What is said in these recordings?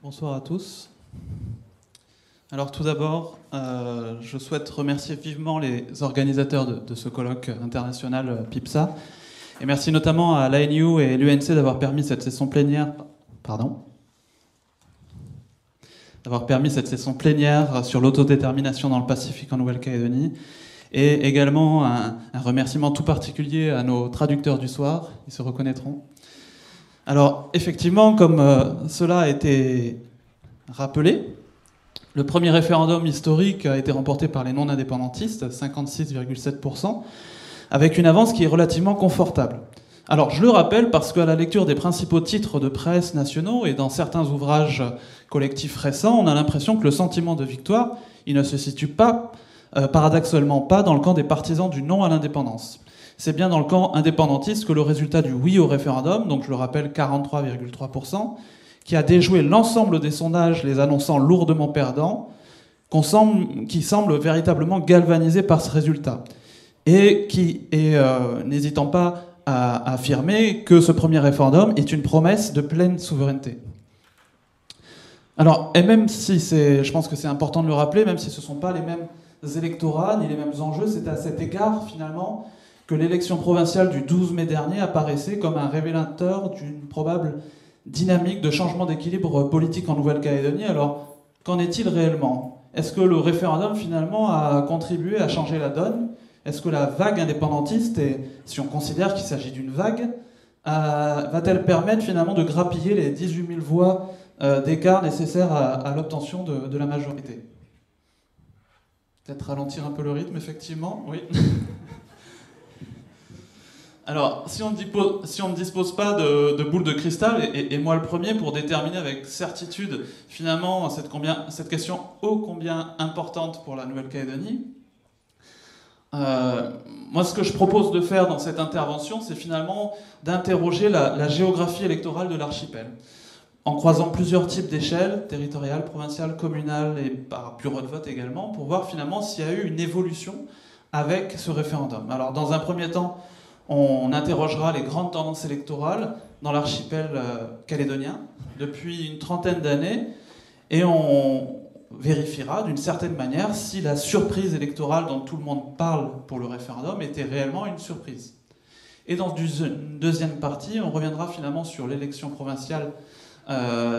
Bonsoir à tous. Alors tout d'abord, je souhaite remercier vivement les organisateurs de ce colloque international PIPSA. Et merci notamment à l'ANU et l'UNC d'avoir permis cette session plénière. D'avoir permis cette session plénière sur l'autodétermination dans le Pacifique en Nouvelle-Calédonie. Et également un remerciement tout particulier à nos traducteurs du soir, ils se reconnaîtront. Alors effectivement, comme cela a été rappelé, le premier référendum historique a été remporté par les non-indépendantistes, 56,7%, avec une avance qui est relativement confortable. Alors je le rappelle parce qu'à la lecture des principaux titres de presse nationaux et dans certains ouvrages collectifs récents, on a l'impression que le sentiment de victoire, il ne se situe pas, paradoxalement pas, dans le camp des partisans du non à l'indépendance. C'est bien dans le camp indépendantiste que le résultat du oui au référendum, donc je le rappelle 43,3%, qui a déjoué l'ensemble des sondages les annonçant lourdement perdants, qui semble véritablement galvanisé par ce résultat. Et qui est n'hésitant pas à affirmer que ce premier référendum est une promesse de pleine souveraineté. Alors, et même si je pense que c'est important de le rappeler, même si ce ne sont pas les mêmes électorats ni les mêmes enjeux, c'est à cet égard, finalement, que l'élection provinciale du 12 mai dernier apparaissait comme un révélateur d'une probable dynamique de changement d'équilibre politique en Nouvelle-Calédonie. Alors, qu'en est-il réellement ? Est-ce que le référendum, finalement, a contribué à changer la donne ? Est-ce que la vague indépendantiste, et si on considère qu'il s'agit d'une vague, va-t-elle permettre, finalement, de grappiller les 18 000 voix d'écart nécessaires à l'obtention de la majorité ? Peut-être ralentir un peu le rythme, effectivement, oui. Alors, si on ne dispose pas de boule de cristal, et moi le premier, pour déterminer avec certitude, finalement, cette question ô combien importante pour la Nouvelle-Calédonie, moi ce que je propose de faire dans cette intervention, c'est finalement d'interroger la géographie électorale de l'archipel, en croisant plusieurs types d'échelles, territoriales, provinciales, communales et par bureau de vote également, pour voir finalement s'il y a eu une évolution avec ce référendum. Alors, dans un premier temps, on interrogera les grandes tendances électorales dans l'archipel calédonien depuis une trentaine d'années et on vérifiera d'une certaine manière si la surprise électorale dont tout le monde parle pour le référendum était réellement une surprise. Et dans une deuxième partie, on reviendra finalement sur l'élection provinciale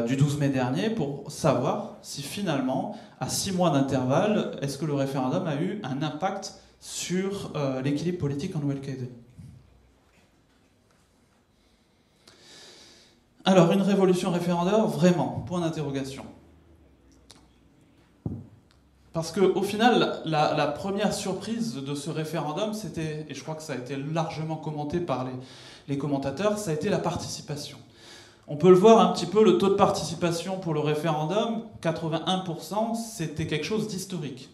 du 12 mai dernier pour savoir si finalement, à 6 mois d'intervalle, est-ce que le référendum a eu un impact sur l'équilibre politique en Nouvelle-Calédonie. Alors, une révolution référendaire, vraiment, point d'interrogation. Parce qu'au final, la première surprise de ce référendum, c'était, et je crois que ça a été largement commenté par les commentateurs, ça a été la participation. On peut le voir un petit peu, le taux de participation pour le référendum, 81%, c'était quelque chose d'historique.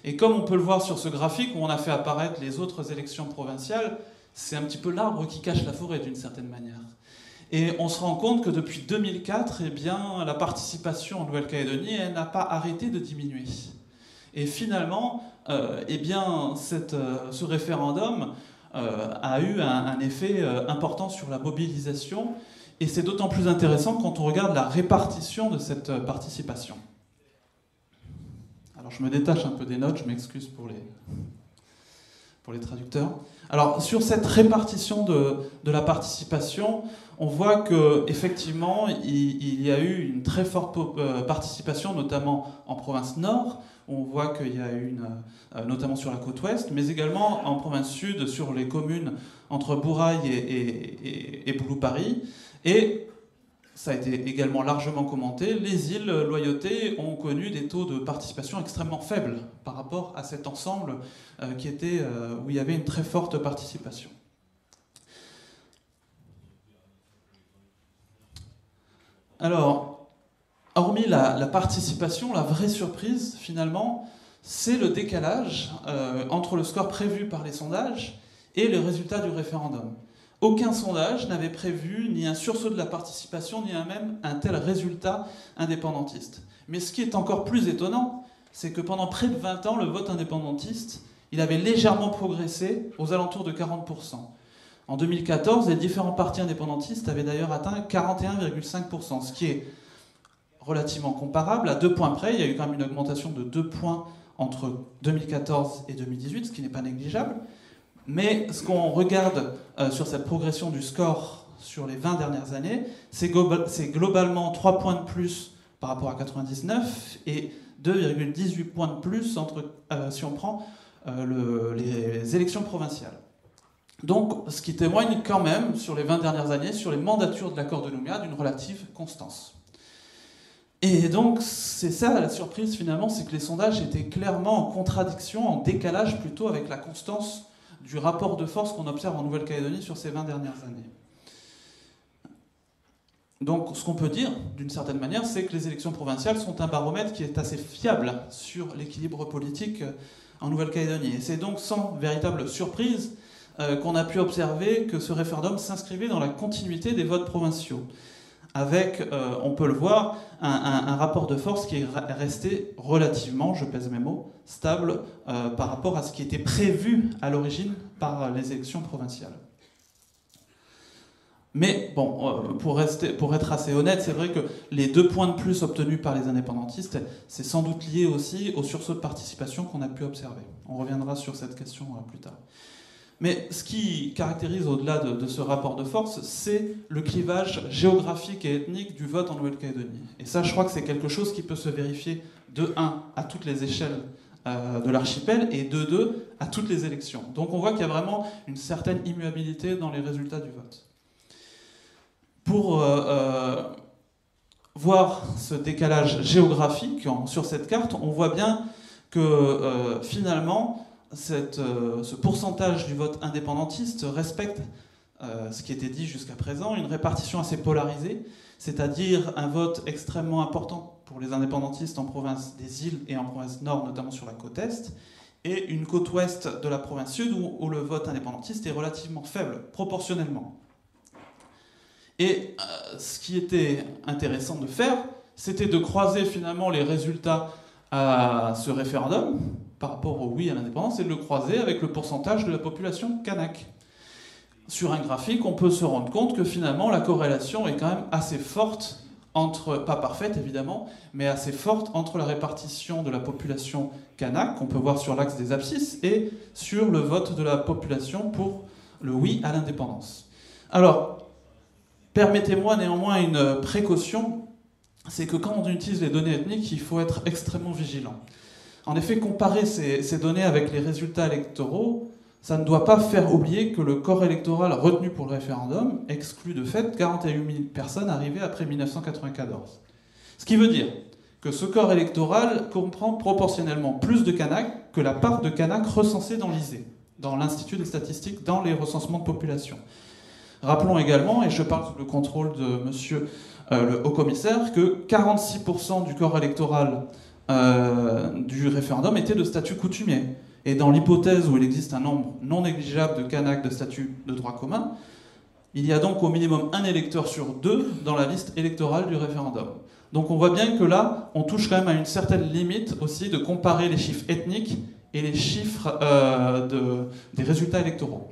Et comme on peut le voir sur ce graphique où on a fait apparaître les autres élections provinciales, c'est un petit peu l'arbre qui cache la forêt d'une certaine manière. Et on se rend compte que depuis 2004, eh bien, la participation en Nouvelle-Calédonie, elle n'a pas arrêté de diminuer. Et finalement, eh bien, ce référendum a eu un effet important sur la mobilisation, et c'est d'autant plus intéressant quand on regarde la répartition de cette participation. Alors je me détache un peu des notes, je m'excuse pour les traducteurs. Alors sur cette répartition de la participation, on voit qu'effectivement il y a eu une très forte participation, notamment en province nord. On voit qu'il y a eu notamment sur la côte ouest, mais également en province sud, sur les communes entre Bourail et Boulou-Paris. Et ça a été également largement commenté, les îles Loyauté ont connu des taux de participation extrêmement faibles par rapport à cet ensemble où il y avait une très forte participation. Alors, hormis la participation, la vraie surprise, finalement, c'est le décalage entre le score prévu par les sondages et le résultat du référendum. Aucun sondage n'avait prévu ni un sursaut de la participation, ni même un tel résultat indépendantiste. Mais ce qui est encore plus étonnant, c'est que pendant près de 20 ans, le vote indépendantiste, il avait légèrement progressé aux alentours de 40%. En 2014, les différents partis indépendantistes avaient d'ailleurs atteint 41,5%, ce qui est relativement comparable, à 2 points près. Il y a eu quand même une augmentation de 2 points entre 2014 et 2018, ce qui n'est pas négligeable. Mais ce qu'on regarde sur cette progression du score sur les 20 dernières années, c'est globalement 3 points de plus par rapport à 99 et 2,18 points de plus si on prend les élections provinciales. Donc, ce qui témoigne quand même, sur les 20 dernières années, sur les mandatures de l'accord de Nouméa, d'une relative constance. Et donc, c'est ça la surprise finalement, c'est que les sondages étaient clairement en contradiction, en décalage plutôt avec la constance du rapport de force qu'on observe en Nouvelle-Calédonie sur ces 20 dernières années. Donc, ce qu'on peut dire, d'une certaine manière, c'est que les élections provinciales sont un baromètre qui est assez fiable sur l'équilibre politique en Nouvelle-Calédonie. Et c'est donc sans véritable surprise qu'on a pu observer que ce référendum s'inscrivait dans la continuité des votes provinciaux, avec, on peut le voir, un rapport de force qui est resté relativement, je pèse mes mots, stable par rapport à ce qui était prévu à l'origine par les élections provinciales. Mais bon, pour être assez honnête, c'est vrai que les 2 points de plus obtenus par les indépendantistes, c'est sans doute lié aussi au sursaut de participation qu'on a pu observer. On reviendra sur cette question plus tard. Mais ce qui caractérise au-delà de ce rapport de force, c'est le clivage géographique et ethnique du vote en Nouvelle-Calédonie. Et ça, je crois que c'est quelque chose qui peut se vérifier de 1 à toutes les échelles de l'archipel et de 2 à toutes les élections. Donc on voit qu'il y a vraiment une certaine immuabilité dans les résultats du vote. Pour voir ce décalage géographique sur cette carte, on voit bien que finalement, ce pourcentage du vote indépendantiste respecte ce qui était dit jusqu'à présent, une répartition assez polarisée, c'est-à-dire un vote extrêmement important pour les indépendantistes en province des îles et en province nord, notamment sur la côte est, et une côte ouest de la province sud où le vote indépendantiste est relativement faible, proportionnellement. Et ce qui était intéressant de faire, c'était de croiser finalement les résultats à ce référendum par rapport au oui à l'indépendance et de le croiser avec le pourcentage de la population kanak. Sur un graphique, on peut se rendre compte que finalement la corrélation est quand même assez forte entre, pas parfaite évidemment, mais assez forte entre la répartition de la population kanak, qu'on peut voir sur l'axe des abscisses, et sur le vote de la population pour le oui à l'indépendance. Alors, permettez-moi néanmoins une précaution, c'est que quand on utilise les données ethniques, il faut être extrêmement vigilant. En effet, comparer ces données avec les résultats électoraux, ça ne doit pas faire oublier que le corps électoral retenu pour le référendum exclut de fait 41 000 personnes arrivées après 1994. Ce qui veut dire que ce corps électoral comprend proportionnellement plus de Kanaks que la part de Kanaks recensée dans l'ISEE, dans l'Institut des statistiques, dans les recensements de population. Rappelons également, et je parle sous le contrôle de monsieur le haut-commissaire, que 46% du corps électoral du référendum était de statut coutumier. Et dans l'hypothèse où il existe un nombre non négligeable de Kanaks de statut de droit commun, il y a donc au minimum un électeur sur 2 dans la liste électorale du référendum. Donc on voit bien que là, on touche quand même à une certaine limite aussi de comparer les chiffres ethniques et les chiffres des résultats électoraux.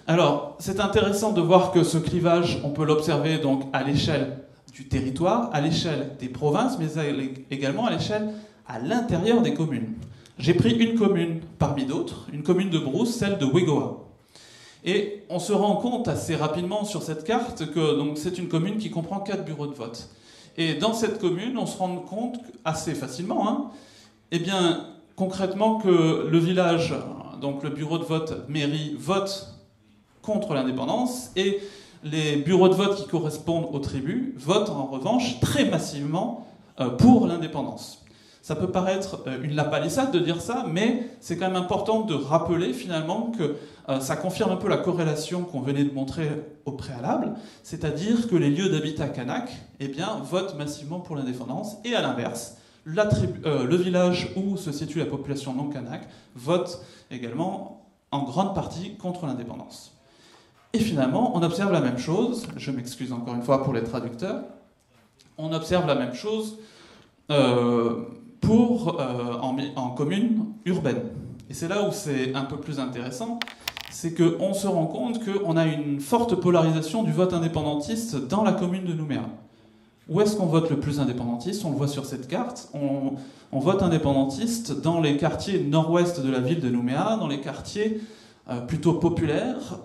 Alors, c'est intéressant de voir que ce clivage, on peut l'observer donc à l'échelle du territoire, à l'échelle des provinces, mais également à l'échelle à l'intérieur des communes. J'ai pris une commune parmi d'autres, une commune de Brousse, celle de Wegoa. Et on se rend compte assez rapidement sur cette carte que c'est une commune qui comprend 4 bureaux de vote. Et dans cette commune, on se rend compte assez facilement, eh bien, concrètement, que le village, donc le bureau de vote mairie, vote contre l'indépendance, et les bureaux de vote qui correspondent aux tribus votent en revanche très massivement pour l'indépendance. Ça peut paraître une lapalissade de dire ça, mais c'est quand même important de rappeler finalement que ça confirme un peu la corrélation qu'on venait de montrer au préalable, c'est-à-dire que les lieux d'habitat kanak votent massivement pour l'indépendance, et à l'inverse, le village où se situe la population non kanak vote également en grande partie contre l'indépendance. Et finalement, on observe la même chose, je m'excuse encore une fois pour les traducteurs, on observe la même chose en commune urbaine. Et c'est là où c'est un peu plus intéressant, c'est qu'on se rend compte qu'on a une forte polarisation du vote indépendantiste dans la commune de Nouméa. Où est-ce qu'on vote le plus indépendantiste? On le voit sur cette carte. On vote indépendantiste dans les quartiers nord-ouest de la ville de Nouméa, dans les quartiers plutôt populaires,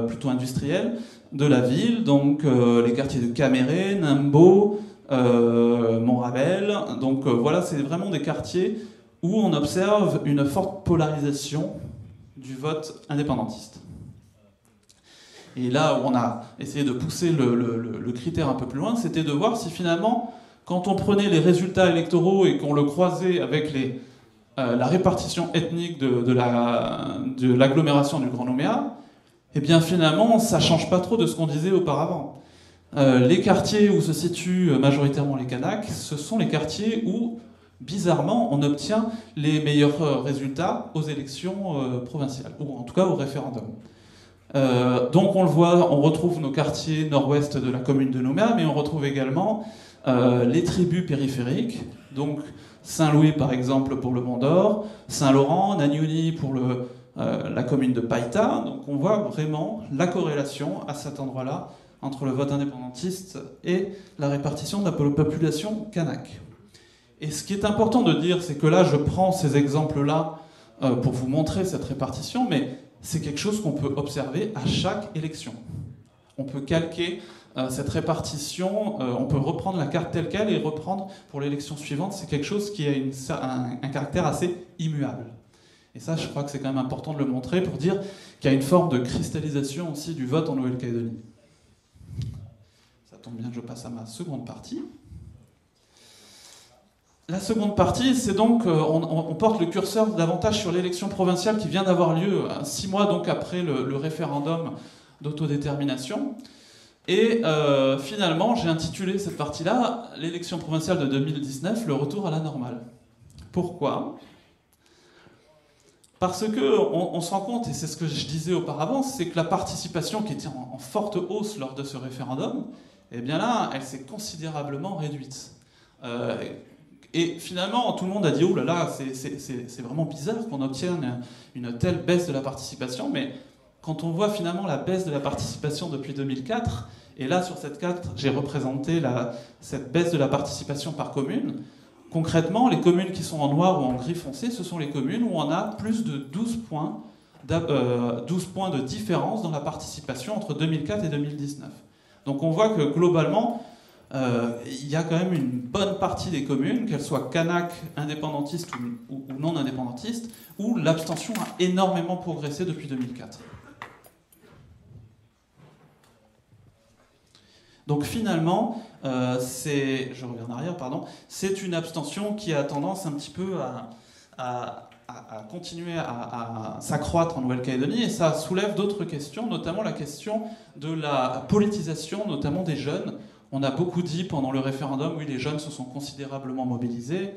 plutôt industriels de la ville, donc les quartiers de Caméré, Nimbo, Montrabel. Donc voilà, c'est vraiment des quartiers où on observe une forte polarisation du vote indépendantiste. Et là où on a essayé de pousser le critère un peu plus loin, c'était de voir si finalement, quand on prenait les résultats électoraux et qu'on le croisait avec la répartition ethnique de l'agglomération du Grand Nouméa, eh bien finalement, ça ne change pas trop de ce qu'on disait auparavant. Les quartiers où se situent majoritairement les Kanaks, ce sont les quartiers où, bizarrement, on obtient les meilleurs résultats aux élections provinciales, ou en tout cas au référendum. Donc on le voit, on retrouve nos quartiers nord-ouest de la commune de Nouméa, mais on retrouve également les tribus périphériques, donc Saint-Louis par exemple pour le Mont d'Or, Saint-Laurent, Nagnouni pour la commune de Païta. Donc on voit vraiment la corrélation à cet endroit-là entre le vote indépendantiste et la répartition de la population kanak. Et ce qui est important de dire, c'est que là je prends ces exemples-là pour vous montrer cette répartition, mais c'est quelque chose qu'on peut observer à chaque élection. On peut calquer cette répartition, on peut reprendre la carte telle qu'elle et reprendre pour l'élection suivante. C'est quelque chose qui a un caractère assez immuable. Et ça, je crois que c'est quand même important de le montrer pour dire qu'il y a une forme de cristallisation aussi du vote en Nouvelle-Calédonie. Ça tombe bien que je passe à ma seconde partie. La seconde partie, c'est donc, on porte le curseur davantage sur l'élection provinciale qui vient d'avoir lieu 6 mois donc après le référendum d'autodétermination. Et finalement, j'ai intitulé cette partie-là « L'élection provinciale de 2019, le retour à la normale ». Pourquoi ? Parce qu'on se rend compte, et c'est ce que je disais auparavant, c'est que la participation qui était en forte hausse lors de ce référendum, eh bien là, elle s'est considérablement réduite. Et finalement, tout le monde a dit « Oh là là, c'est vraiment bizarre qu'on obtienne une telle baisse de la participation », mais quand on voit finalement la baisse de la participation depuis 2004, et là sur cette carte, j'ai représenté cette baisse de la participation par commune, concrètement, les communes qui sont en noir ou en gris foncé, ce sont les communes où on a plus de 12 points de différence dans la participation entre 2004 et 2019. Donc on voit que globalement, il y a quand même une bonne partie des communes, qu'elles soient kanak, indépendantistes ou non indépendantistes, où l'abstention a énormément progressé depuis 2004. Donc finalement, je reviens en arrière, pardon, c'est une abstention qui a tendance un petit peu à continuer à s'accroître en Nouvelle-Calédonie, et ça soulève d'autres questions, notamment la question de la politisation, notamment des jeunes. On a beaucoup dit pendant le référendum, oui, les jeunes se sont considérablement mobilisés,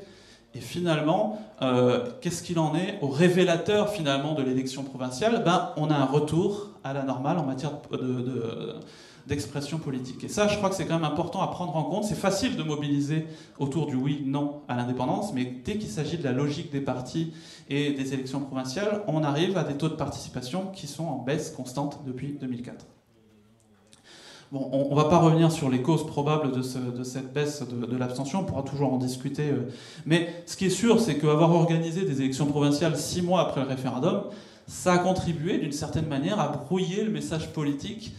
et finalement, qu'est-ce qu'il en est au révélateur finalement de l'élection provinciale? On a un retour à la normale en matière d'expression politique. Et ça, je crois que c'est quand même important à prendre en compte. C'est facile de mobiliser autour du oui-non à l'indépendance, mais dès qu'il s'agit de la logique des partis et des élections provinciales, on arrive à des taux de participation qui sont en baisse constante depuis 2004. Bon, on ne va pas revenir sur les causes probables de cette baisse de l'abstention, on pourra toujours en discuter. Mais ce qui est sûr, c'est qu'avoir organisé des élections provinciales 6 mois après le référendum, ça a contribué d'une certaine manière à brouiller le message politique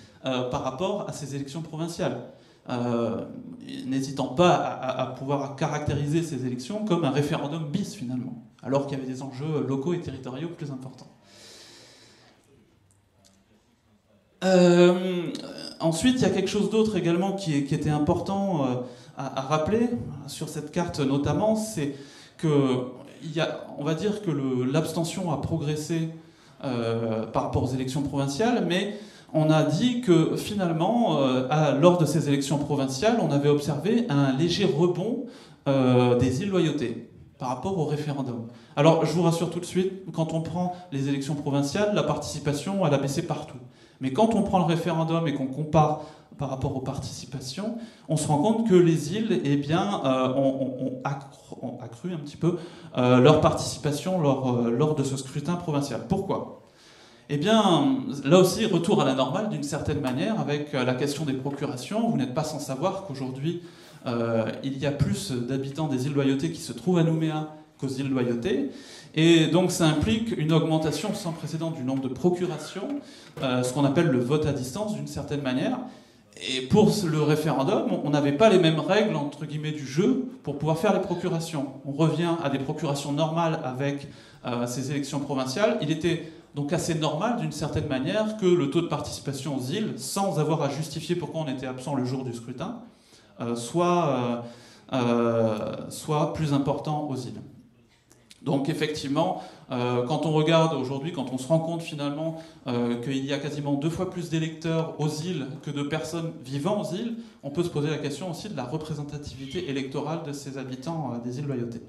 par rapport à ces élections provinciales. N'hésitant pas à pouvoir caractériser ces élections comme un référendum bis finalement, alors qu'il y avait des enjeux locaux et territoriaux plus importants. Ensuite, il y a quelque chose d'autre également qui était important à rappeler sur cette carte notamment, c'est que on va dire que l'abstention a progressé par rapport aux élections provinciales, mais on a dit que finalement, lors de ces élections provinciales, on avait observé un léger rebond des îles Loyauté par rapport au référendum. Alors, je vous rassure tout de suite, quand on prend les élections provinciales, la participation, elle a baissé partout. Mais quand on prend le référendum et qu'on compare par rapport aux participations, on se rend compte que les îles ont accru un petit peu leur participation lors de ce scrutin provincial. Pourquoi ? Eh bien, là aussi, retour à la normale d'une certaine manière avec la question des procurations. Vous n'êtes pas sans savoir qu'aujourd'hui, il y a plus d'habitants des îles Loyauté qui se trouvent à Nouméa qu'aux îles Loyauté. Et donc ça implique une augmentation sans précédent du nombre de procurations, ce qu'on appelle le vote à distance d'une certaine manière. Et pour le référendum, on n'avait pas les mêmes règles entre guillemets du jeu pour pouvoir faire les procurations. On revient à des procurations normales avec ces élections provinciales. Il était donc assez normal d'une certaine manière que le taux de participation aux îles, sans avoir à justifier pourquoi on était absent le jour du scrutin, soit plus important aux îles. Donc effectivement, quand on regarde aujourd'hui, quand on se rend compte finalement qu'il y a quasiment 2 fois plus d'électeurs aux îles que de personnes vivant aux îles, on peut se poser la question aussi de la représentativité électorale de ces habitants des îles Loyauté.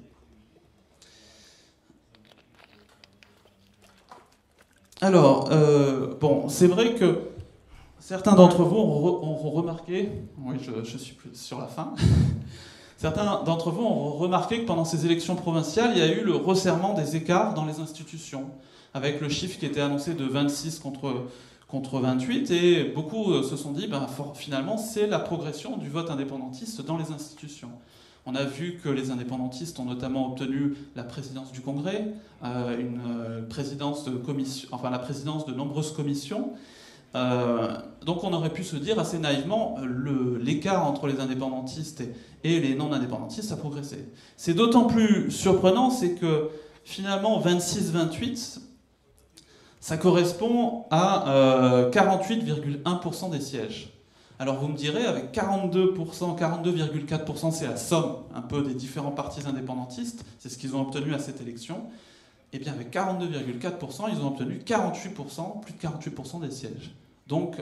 Alors, bon, c'est vrai que certains d'entre vous ont remarqué, oui, je suis plus sur la fin, certains d'entre vous ont remarqué que pendant ces élections provinciales, il y a eu le resserrement des écarts dans les institutions, avec le chiffre qui était annoncé de 26 contre 28, et beaucoup se sont dit, ben, finalement, c'est la progression du vote indépendantiste dans les institutions. On a vu que les indépendantistes ont notamment obtenu la présidence du Congrès, une présidence de commission, enfin la présidence de nombreuses commissions. Donc on aurait pu se dire assez naïvement, l'écart entre les indépendantistes et les non-indépendantistes a progressé. C'est d'autant plus surprenant, c'est que finalement 26-28, ça correspond à 48,1% des sièges. Alors vous me direz, avec 42%, 42,4%, c'est la somme un peu des différents partis indépendantistes, c'est ce qu'ils ont obtenu à cette élection. Et bien avec 42,4%, ils ont obtenu 48%, plus de 48% des sièges. Donc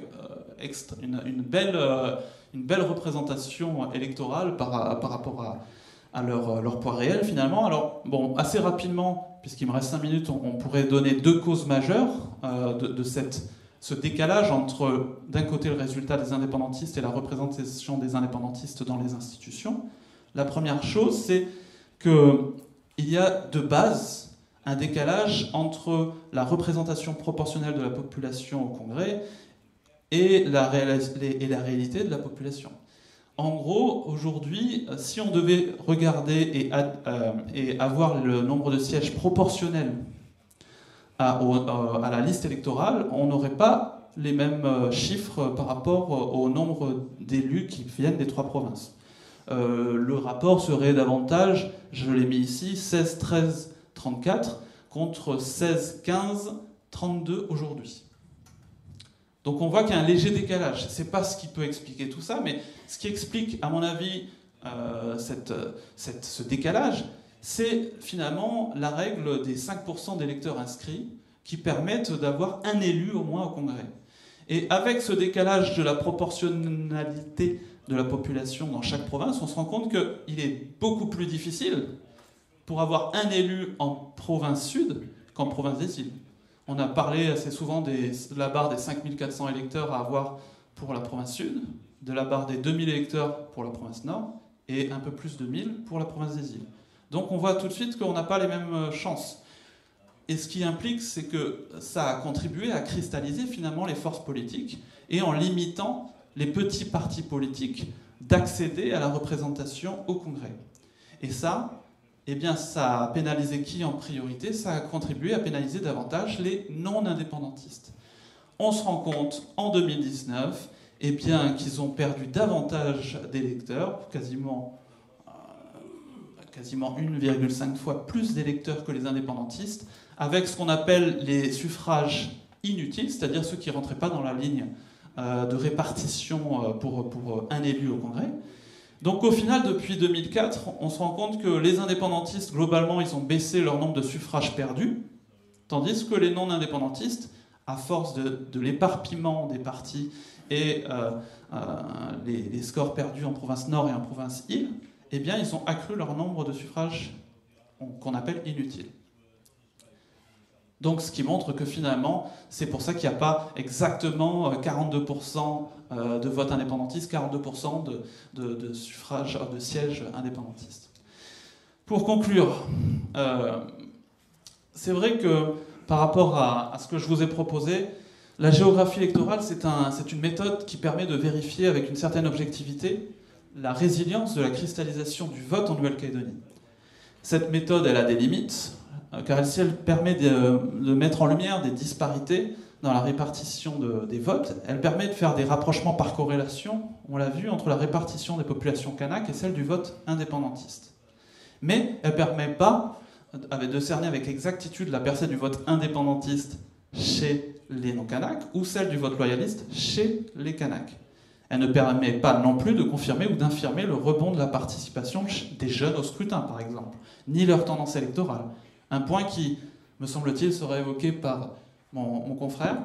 une belle représentation électorale par rapport à leur poids réel finalement. Alors bon, assez rapidement, puisqu'il me reste 5 minutes, on pourrait donner 2 causes majeures de ce décalage entre, d'un côté, le résultat des indépendantistes et la représentation des indépendantistes dans les institutions. La première chose, c'est qu'il y a de base un décalage entre la représentation proportionnelle de la population au Congrès et la réalité de la population. En gros, aujourd'hui, si on devait regarder et avoir le nombre de sièges proportionnels à la liste électorale, on n'aurait pas les mêmes chiffres par rapport au nombre d'élus qui viennent des 3 provinces. Le rapport serait davantage, je l'ai mis ici, 16, 13, 34 contre 16, 15, 32 aujourd'hui. Donc on voit qu'il y a un léger décalage. Ce n'est pas ce qui peut expliquer tout ça, mais ce qui explique, à mon avis, ce décalage, c'est finalement la règle des 5% d'électeurs inscrits qui permettent d'avoir un élu au moins au Congrès. Et avec ce décalage de la proportionnalité de la population dans chaque province, on se rend compte qu'il est beaucoup plus difficile pour avoir un élu en province sud qu'en province des îles. On a parlé assez souvent de la barre des 5400 électeurs à avoir pour la province sud, de la barre des 2000 électeurs pour la province nord, et un peu plus de 1000 pour la province des îles. Donc on voit tout de suite qu'on n'a pas les mêmes chances. Et ce qui implique, c'est que ça a contribué à cristalliser finalement les forces politiques, et en limitant les petits partis politiques d'accéder à la représentation au Congrès. Et ça, eh bien, ça a pénalisé qui en priorité? Ça a contribué à pénaliser davantage les non-indépendantistes. On se rend compte en 2019 eh bien, qu'ils ont perdu davantage d'électeurs, quasiment 1,5 fois plus d'électeurs que les indépendantistes, avec ce qu'on appelle les suffrages inutiles, c'est-à-dire ceux qui ne rentraient pas dans la ligne de répartition pour un élu au Congrès. Donc au final, depuis 2004, on se rend compte que les indépendantistes, globalement, ils ont baissé leur nombre de suffrages perdus, tandis que les non-indépendantistes, à force de l'éparpillement des partis et les scores perdus en province nord et en province île, eh bien, ils ont accru leur nombre de suffrages qu'on appelle inutiles. Donc ce qui montre que finalement, c'est pour ça qu'il n'y a pas exactement 42% de vote indépendantiste, 42% de suffrages, de sièges indépendantistes. Pour conclure, c'est vrai que par rapport à ce que je vous ai proposé, la géographie électorale, c'est une méthode qui permet de vérifier avec une certaine objectivité la résilience de la cristallisation du vote en Nouvelle-Calédonie. Cette méthode, elle a des limites, car elle permet de mettre en lumière des disparités dans la répartition des votes. Elle permet de faire des rapprochements par corrélation, on l'a vu, entre la répartition des populations kanak et celle du vote indépendantiste. Mais elle ne permet pas de cerner avec exactitude la percée du vote indépendantiste chez les non-Kanaks ou celle du vote loyaliste chez les Kanaks. Elle ne permet pas non plus de confirmer ou d'infirmer le rebond de la participation des jeunes au scrutin, par exemple, ni leur tendance électorale. Un point qui, me semble-t-il, sera évoqué par mon confrère.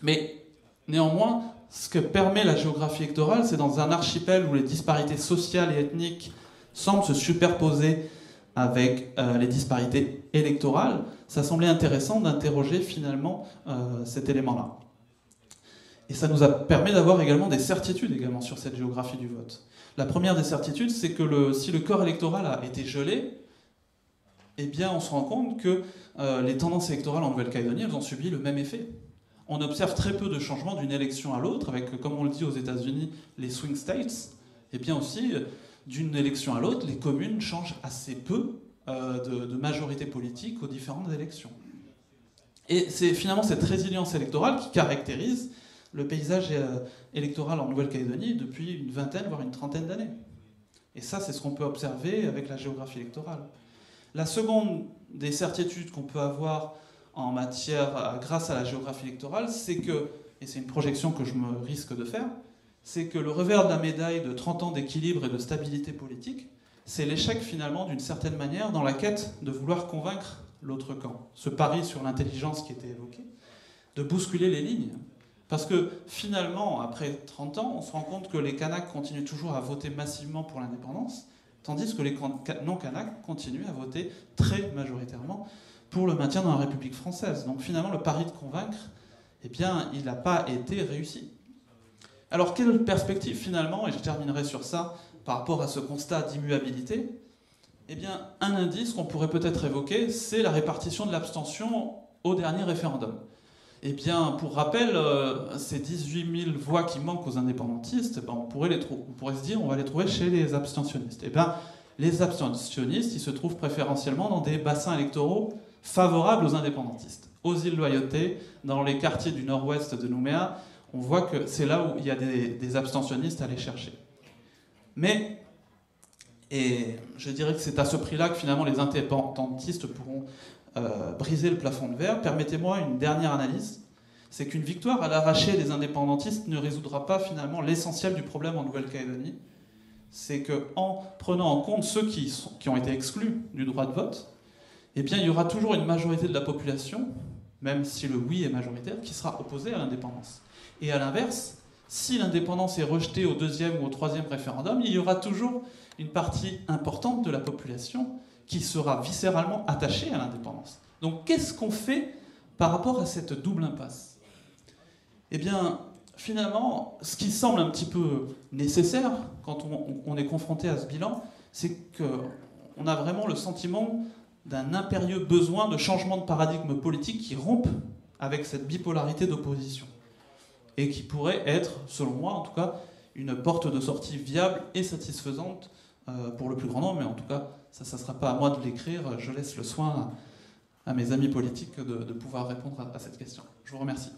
Mais néanmoins, ce que permet la géographie électorale, c'est dans un archipel où les disparités sociales et ethniques semblent se superposer avec les disparités électorales, ça semblait intéressant d'interroger finalement cet élément-là. Et ça nous permet d'avoir également des certitudes également sur cette géographie du vote. La première des certitudes, c'est que si le corps électoral a été gelé, eh bien on se rend compte que les tendances électorales en Nouvelle-Calédonie, elles ont subi le même effet. On observe très peu de changements d'une élection à l'autre, avec, comme on le dit aux États-Unis, les swing states, et bien aussi, d'une élection à l'autre, les communes changent assez peu de majorité politique aux différentes élections. Et c'est finalement cette résilience électorale qui caractérise le paysage électoral en Nouvelle-Calédonie depuis une vingtaine, voire une trentaine d'années. Et ça, c'est ce qu'on peut observer avec la géographie électorale. La seconde des certitudes qu'on peut avoir en matière, grâce à la géographie électorale, c'est que, et c'est une projection que je me risque de faire, c'est que le revers de la médaille de 30 ans d'équilibre et de stabilité politique, c'est l'échec finalement d'une certaine manière dans la quête de vouloir convaincre l'autre camp. Ce pari sur l'intelligence qui était évoqué, de bousculer les lignes. Parce que finalement, après 30 ans, on se rend compte que les Kanaks continuent toujours à voter massivement pour l'indépendance, tandis que les non-Kanaks continuent à voter très majoritairement pour le maintien dans la République française. Donc finalement, le pari de convaincre, eh bien, il n'a pas été réussi. Alors, quelle perspective finalement, et je terminerai sur ça, par rapport à ce constat d'immuabilité? Eh bien, un indice qu'on pourrait peut-être évoquer, c'est la répartition de l'abstention au dernier référendum. Eh bien, pour rappel, ces 18 000 voix qui manquent aux indépendantistes, on pourrait se dire on va les trouver chez les abstentionnistes. Eh bien, les abstentionnistes, ils se trouvent préférentiellement dans des bassins électoraux favorables aux indépendantistes. Aux îles Loyauté, dans les quartiers du nord-ouest de Nouméa, on voit que c'est là où il y a des abstentionnistes à aller chercher. Mais, et je dirais que c'est à ce prix-là que finalement les indépendantistes pourront briser le plafond de verre. Permettez-moi une dernière analyse. C'est qu'une victoire à l'arraché des indépendantistes ne résoudra pas finalement l'essentiel du problème en Nouvelle-Calédonie. C'est qu'en prenant en compte ceux qui ont été exclus du droit de vote, eh bien, il y aura toujours une majorité de la population, même si le oui est majoritaire, qui sera opposée à l'indépendance. Et à l'inverse, si l'indépendance est rejetée au deuxième ou au troisième référendum, il y aura toujours une partie importante de la population qui sera viscéralement attachée à l'indépendance. Donc qu'est-ce qu'on fait par rapport à cette double impasse? Eh bien, finalement, ce qui semble un petit peu nécessaire quand on est confronté à ce bilan, c'est qu'on a vraiment le sentiment d'un impérieux besoin de changement de paradigme politique qui rompe avec cette bipolarité d'opposition et qui pourrait être, selon moi en tout cas, une porte de sortie viable et satisfaisante pour le plus grand nombre, mais en tout cas, ça ne sera pas à moi de l'écrire, je laisse le soin à mes amis politiques de pouvoir répondre à cette question. Je vous remercie.